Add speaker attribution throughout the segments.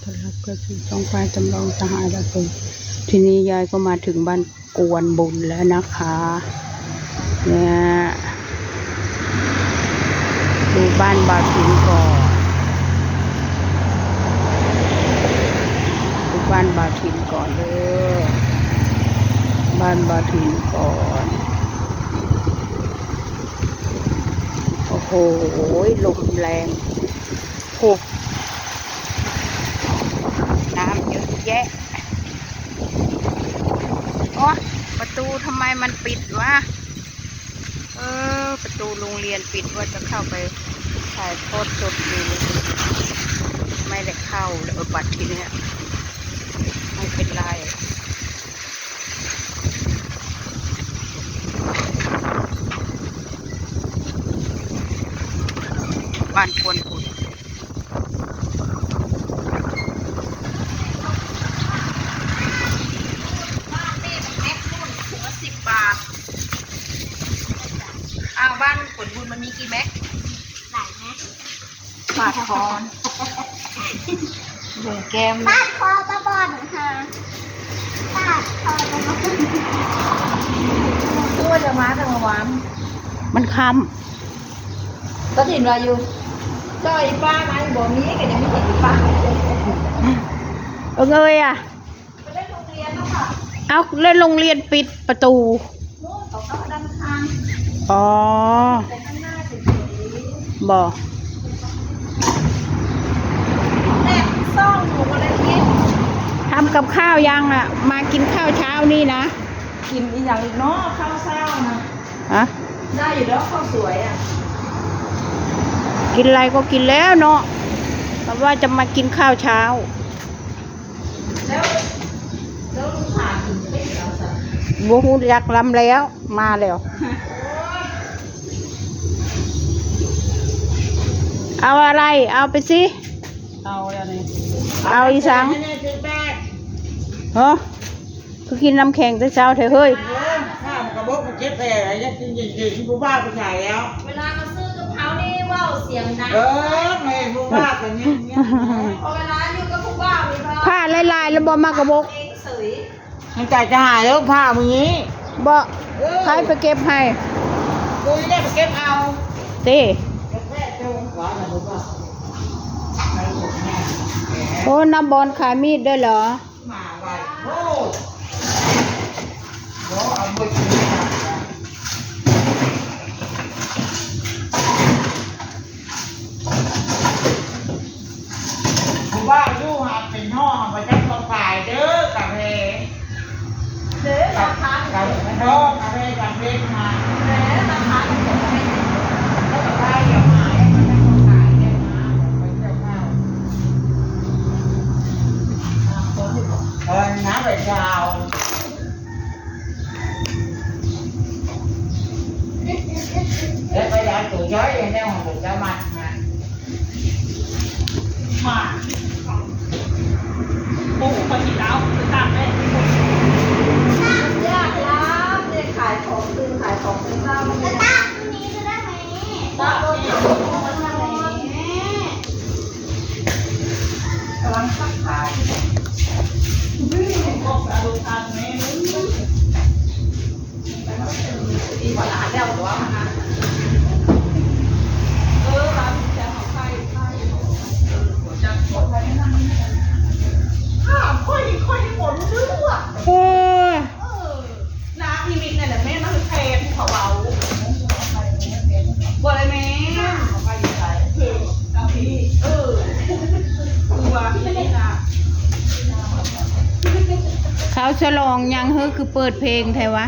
Speaker 1: ต้อนรับเข้าสู่ช่องฟ้าจำลองสหายละคนทีนี้ยายก็มาถึงบ้านกวนบุญแล้วนะคะเนี่ยดูบ้านบาทินก่อนดูบ้านบาทินก่อนเลยบ้านบาทินก่อนโอ้โหลมแรงโอ้น้ำเยอะแยะโอ้ประตูทำไมมันปิดวะประตูโรงเรียนปิดว่าจะเข้าไปถ่ายโพสต์สดดูไม่ได้เข้าเลยบัตรทีเนี้ยไม่เป็นไรบ้านควรบุญบ้านผลบุญมันมีกี่แม็กหลายแม็กปาดคอนเดือแก้ม
Speaker 2: ปาดคอตะบอดค่ะปาดคอตะบอด
Speaker 3: ตัวจะมาทางหวาน
Speaker 1: มันค
Speaker 3: ำก็ถิ่นว่าอยู่จ้อยป้าไม้บ่มีก็ยังไม่เห็นป้า
Speaker 1: เงยอ่ะ
Speaker 3: ไปเล่นโรงเรียนแล้วค่ะ
Speaker 1: เอาเล่นโรงเรียนปิดประตู
Speaker 3: นู่นเขาด้านข้าง
Speaker 1: อ๋อบอก
Speaker 3: แม่ซ่องหนูอะไรกิน
Speaker 1: ทำกับข้าวยังอ่ะมากินข้าวเช้านี่นะ
Speaker 3: กินอีกอย่างอีกเนาะข้าวเช้านะ
Speaker 1: ฮะ
Speaker 3: ได้อยู่แล้วข้าวสวยอ่ะ
Speaker 1: กินอะไรก็กินแล้วเนาะแต่ว่าจะมากินข้าวเช้า
Speaker 3: แล้วลุงผ่าถึงจะได้กินแล้วสัก
Speaker 1: บูฮูอยากลำแล้วมาแล้วเอาอะไรเอาไปสิ
Speaker 3: เอาอะไร
Speaker 1: เอาอีสังเฮ้อคือกินน้ำแข็งแต่เช้าเถอะเฮ้ย
Speaker 4: ข้าวกระบอกมันเจ็บแผลอะไรยังกินเย็นๆที่ผู้บ้าไปฉายแล้ว
Speaker 3: เวลามาซื้อกะเพรานี่ว่าวเสียงดัง
Speaker 4: แม่ผู้บ้ากันเนี้ย
Speaker 3: พอเวลาอยู่กับผู้บ้ามี
Speaker 1: ผ้าลายๆแล้วบ่มากระบอก
Speaker 3: เองเสย
Speaker 4: มันใจจะหายแล้วผ้ามึงนี้
Speaker 1: บ่ใครไปเก็บให้
Speaker 4: กูไม่ได้ไปเก็บเอา
Speaker 1: ตีโอ้น้ำบอลขายมีดด้วยเหรอ
Speaker 4: มาไว้โอ้โหเอาไปกินผู้บ้าอยู่หาเป็นห้องมาจับตัวฝ่ายเด้อกะเพ
Speaker 3: เด้อราคา
Speaker 4: กับห้องกะเพกับเพมา
Speaker 3: เด้อราคาถูกไหม
Speaker 4: แล้วก็ได้อย่าหายมันจะตัวฝ่ายเนี่ยนะไปเจ้าข้าวน้ำใบชาวแล้วไปย้ายตัวย้อยอย่างนี้ของตัวจะมัดมา
Speaker 3: ปูปลาจีดาวคือตัดเลยยากแล้วเนี่ยขายของคือขายของเป็นเจ้าไม่ได้
Speaker 2: ตั้งนี้จะได้ไหม
Speaker 3: ตั้งตัวนี้มันทำอะไรกำลังซักผ้าบอกสาธุทานไหมดีกว่าร้านแล้วหรือว่ามันร้านจะของใครจะหมดไปนั่นค่อยหมดเรื่องน้ำมีมิดเนี่ยแหละแม่นั่งแทนเขาเบาบ่อะไรแม่ไปอยู่ไหนเอาพี่คือว่าพี่นี่นะ
Speaker 1: เขาฉลองยังเฮ้ยคือเปิดเพลงไทยวะ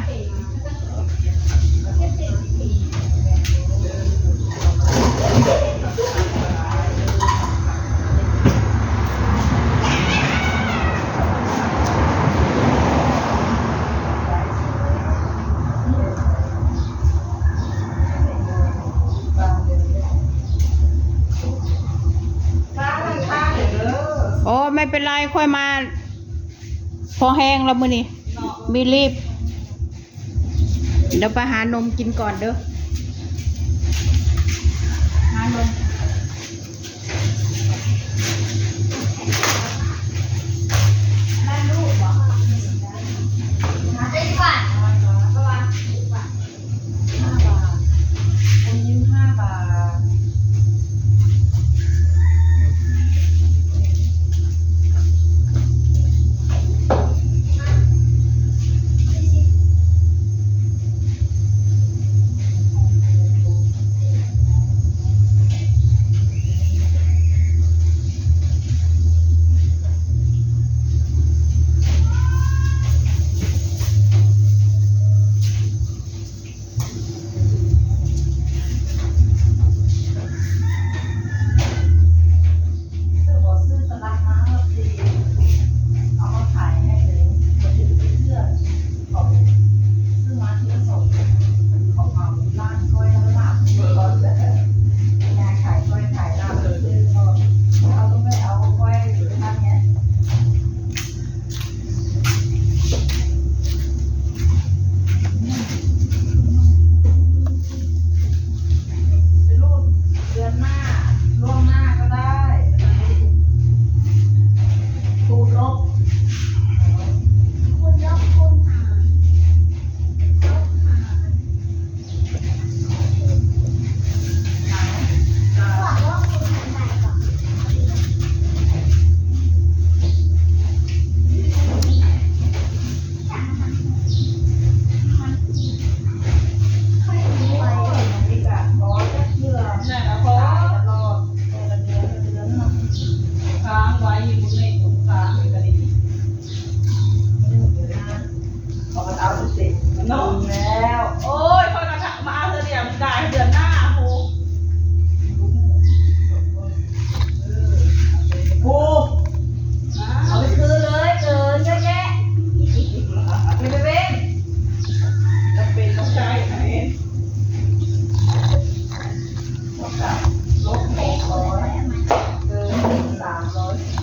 Speaker 1: โอ้ไม่เป็นไรค่อยมาพอแห้งแล้วมื้อนี้มีรีบเดี๋ยวไปหานมกินก่อนเด้อหานม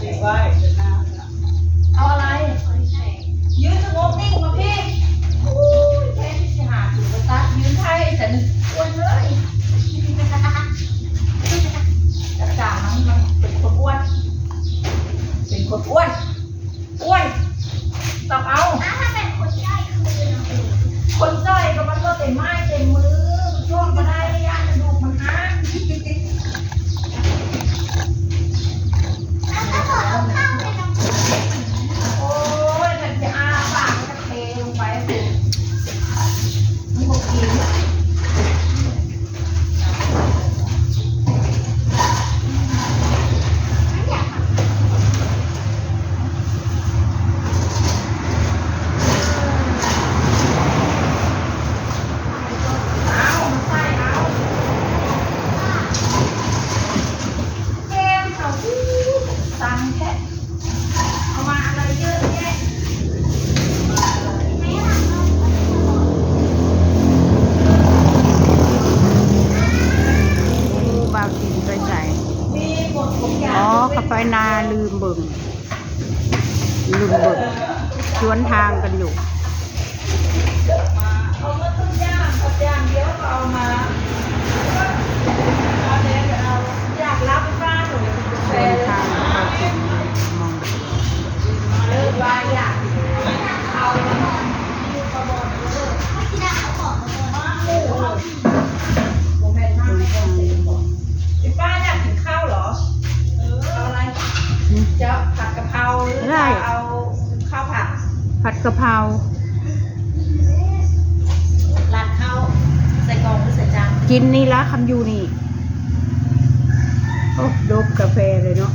Speaker 3: ติดไว้เดินหน้าเอาอะไร ยืนสงบนิ่งมาพี่อู้ยแค่ที่สิหาถูกประตักยืนไทยแต่นึกอ้วนเลยจับจ่ามันเป็นคนอ้วน เป็นคนอ้วน อ้วนต้องเอา
Speaker 2: ถ้าเป็นคนใกล้คือ
Speaker 3: คนจ้อยก็มันก็เต็มไม้เต็มมือช่วงมาได้ย่างกระดูกมันหัก
Speaker 2: แล้วก็บอกเอาข้าวไปลง
Speaker 3: โอ้ยมันจะอาปากมันจะเทลงไปสิมันบอกกิน เอาใส่เอาเกมเขาตังแค่เอามาอะไรเยอะแยะ
Speaker 2: ไม่หลังเรา
Speaker 1: บ่าวถิ่นไปใส่
Speaker 3: มีหมดทุกอย่าง
Speaker 1: อ๋อเขาไปนาลืมเบิ่งสวนทางกันอยู่
Speaker 3: เอามาต้นย่างกับย่างเดียวก็เอามาเอาเดี๋ยวเอาอยากรับบ้านหนูแฟ
Speaker 1: เดิน
Speaker 3: น
Speaker 1: ทางกับบ่าวถิ่นมอง
Speaker 3: เลิกบ้านอยากเอา
Speaker 2: ที่ได้เขาบอกมา
Speaker 3: มาหมูโมเมนต์มากไม่ต้องเสียบอกพี่ป้าอยากกินข้าวเหรอเอาอะไรจะผัดกะเพราหรือจะเอาข้าวผัด
Speaker 1: ผัดกะเพรา
Speaker 3: ราดข้าวใส่กล่องหรือใส่จาน
Speaker 1: กินนี่ละคำอยู่นี่โอ้ดบกาแฟเลยเนาะ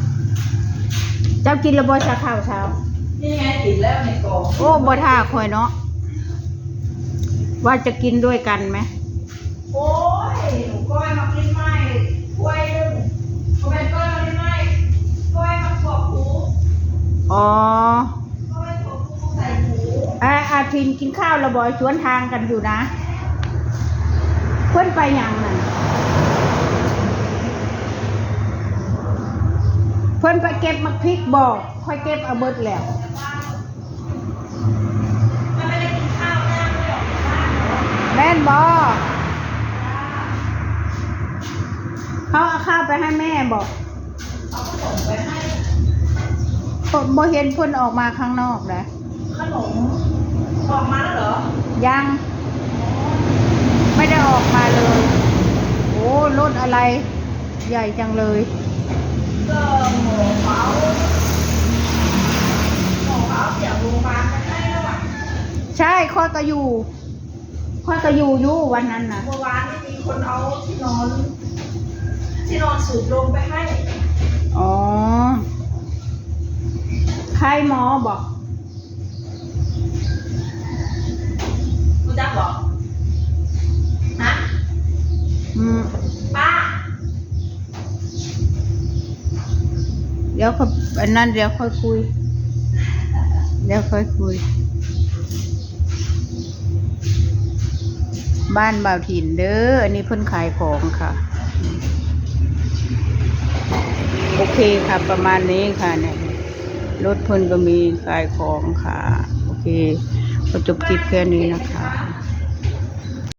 Speaker 1: เจ้ากินแล้วบ่ชาข้าวเช้า
Speaker 3: นี่ไงติดแล้วในกล่อง
Speaker 1: โอ้บ่ท่าคอยเนาะว่าจะกินด้วยกันไหม
Speaker 3: โอ้ยหนูก้อยมากินไหมกล้วยนึงโมเมนต์ก้อยมากินไหมกล้วยมาขอบหู
Speaker 1: อ๋อ
Speaker 3: กล้วยขอบหูใส่หู
Speaker 1: อาทินกินข้าวแล้วบ่สวนทางกันอยู่นะ เพิ่นไปอย่างนั้นเพิ่นไปเก็บมักพริกบอกค่อยเก็บเอาเบิดแล้ว
Speaker 3: มันไม่ได้กินข้าวนะไม่ออกจากบ้านเหรอ
Speaker 1: แม่นบอเขาเอาข้าวไปให้แม่บอก
Speaker 3: เอาขนมไปให้
Speaker 1: บ่เห็นเพิ่นออกมาข้างนอกนะ
Speaker 3: ขนมออกมาแล้วเหรอ
Speaker 1: ยัง ไม่ได้ออกมาเลย โอ้รถอะไร ใหญ่จังเลย
Speaker 3: ก็หมูเขาเสียโรงพยาบาลไปให้แล้วอ่ะ
Speaker 1: ใช่ค่อยก็อยู่อยู่วันนั้นนะ
Speaker 3: เมื่อวานไม่มีคนเอาที่นอนสูบลมไปให้
Speaker 1: อ๋อใครหมอบอก
Speaker 3: รู้จักบอกฮะ ป้า
Speaker 1: เดี๋ยวเขาอันนั้นเดี๋ยวค่อยคุย บ้านบ่าวถิ่นเด้ออันนี้เพิ่นขายของค่ะ โอเคค่ะ ประมาณนี้ค่ะเนี่ยรถเพิ่นก็มีขายของค่ะ โอเคก็จบคลิปแค่นี้นะคะ